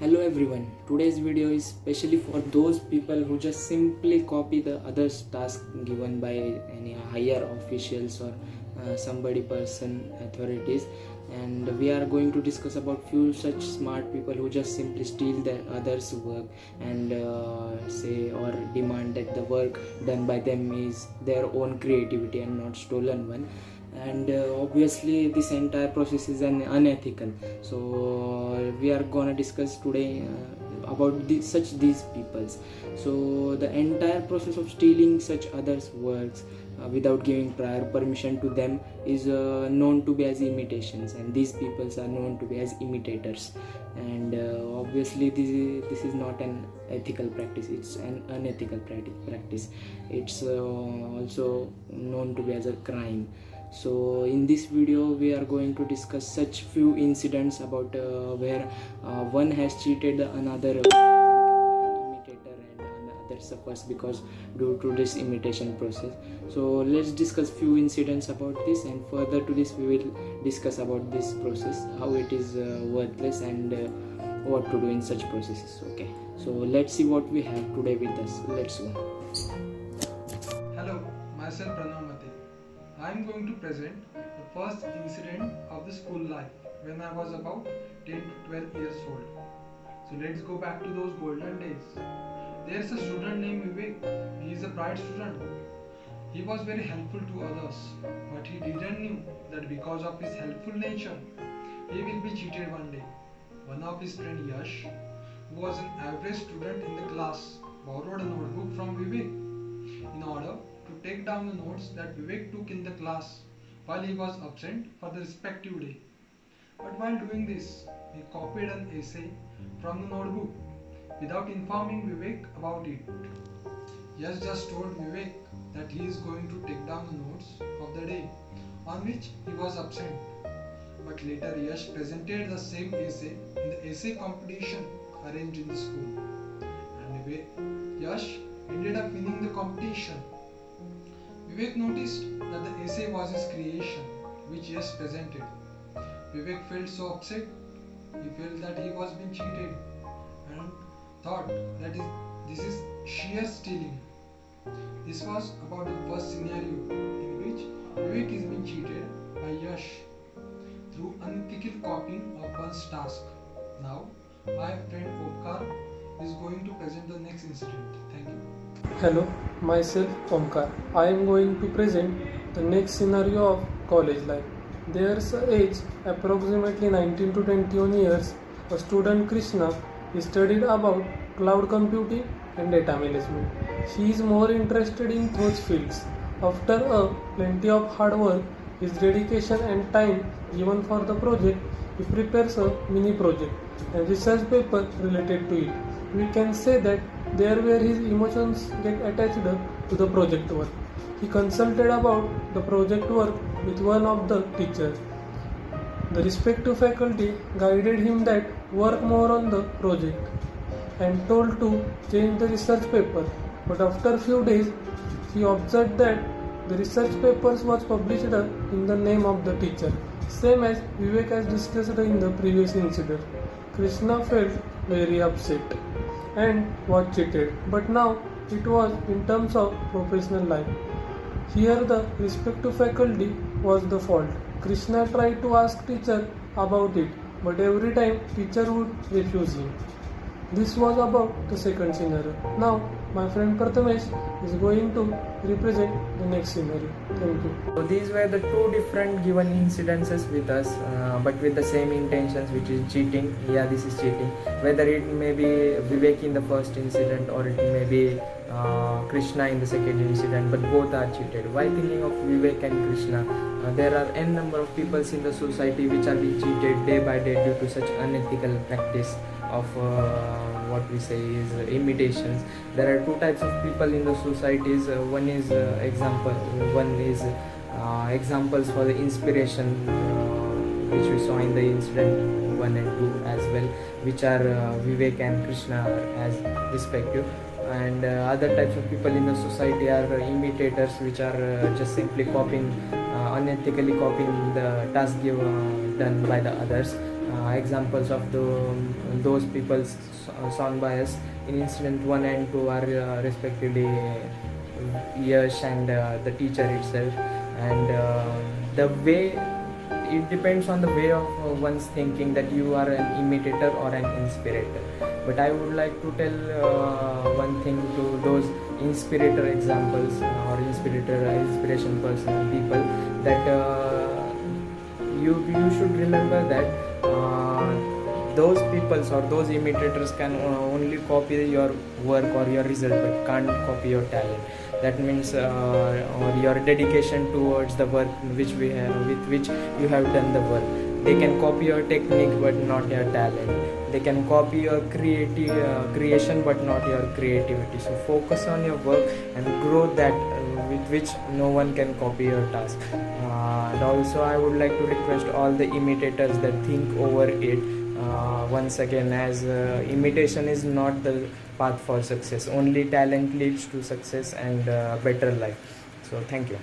Hello everyone, today's video is specially for those people who just simply copy the others task given by any higher officials or somebody person authorities, and we are going to discuss about few such smart people who just simply steal their others work and say or demand that the work done by them is their own creativity and not stolen one. And obviously this entire process is unethical, so we are gonna discuss today about these peoples. So the entire process of stealing such others works without giving prior permission to them is known to be as imitations, and these peoples are known to be as imitators. And obviously this is not an ethical practice, it's an unethical practice. It's also known to be as a crime. So in this video we are going to discuss such few incidents about where one has cheated another imitator and another suffers because due to this imitation process. So let's discuss few incidents about this, and further to this we will discuss about this process, how it is worthless, and what to do in such processes. Okay, so let's see what we have today with us. Let's go. Hello, myself Pranav Mate. I am going to present the first incident of the school life when I was about 10 to 12 years old. So let's go back to those golden days. There is a student named Vivek. He is a bright student. He was very helpful to others, but he didn't know that because of his helpful nature, he will be cheated one day. One of his friend Yash, who was an average student in the class, borrowed a notebook from Vivek in order to take down the notes that Vivek took in the class while he was absent for the respective day. But while doing this, he copied an essay from the notebook without informing Vivek about it. Yash just told Vivek that he is going to take down the notes of the day on which he was absent. But later Yash presented the same essay in the essay competition arranged in the school. And Yash ended up winning the competition. Vivek noticed that the essay was his creation, which Yash presented. Vivek felt so upset. He felt that he was being cheated and thought that this is sheer stealing. This was about the first scenario in which Vivek is being cheated by Yash through unethical copying of one's task. Now, my friend Omkar is going to present the next incident. Thank you. Hello, myself Omkar. I am going to present the next scenario of college life. There's age approximately 19 to 21 years. A student Krishna studied about cloud computing and data management. She is more interested in those fields. After a plenty of hard work, his dedication and time given for the project, he prepares a mini project and research paper related to it. We can say that there where his emotions get attached to the project work. He consulted about the project work with one of the teachers. The respective faculty guided him that work more on the project and told to change the research paper. But after few days, he observed that the research papers was published in the name of the teacher, same as Vivek has discussed in the previous incident. Krishna felt very upset and was cheated, but now it was in terms of professional life. Here the respective faculty was the fault. Krishna tried to ask teacher about it, but every time teacher would refuse him. This was about the second scenario. Now my friend Prathamesh is going to represent the next scenario. Thank you. So these were the two different given incidences with us, but with the same intentions, which is cheating. Yeah, this is cheating. Whether it may be Vivek in the first incident or it may be Krishna in the second incident, but both are cheated. Why thinking of Vivek and Krishna? There are n number of people in the society which are being cheated day by day due to such unethical practice of what we say is imitations. There are two types of people in the societies. One is examples for the inspiration, which we saw in the incident 1 and 2 as well, which are Vivek and Krishna as respective. And other types of people in the society are imitators, which are just simply copying, unethically copying the task done by the others. examples of those people's sound bias in incident 1 and 2 are respectively Yash and the teacher itself, and the way it depends on the way of one's thinking that you are an imitator or an inspirator. But I would like to tell one thing to those inspirator examples or inspiration person people, that you should remember that those peoples or those imitators can only copy your work or your result, but can't copy your talent. That means or your dedication towards the work which we have, with which you have done the work. They can copy your technique but not your talent. They can copy your creation but not your creativity. So focus on your work and grow that, with which no one can copy your task. And also I would like to request all the imitators that think over it once again, as imitation is not the path for success. Only talent leads to success and better life. So thank you.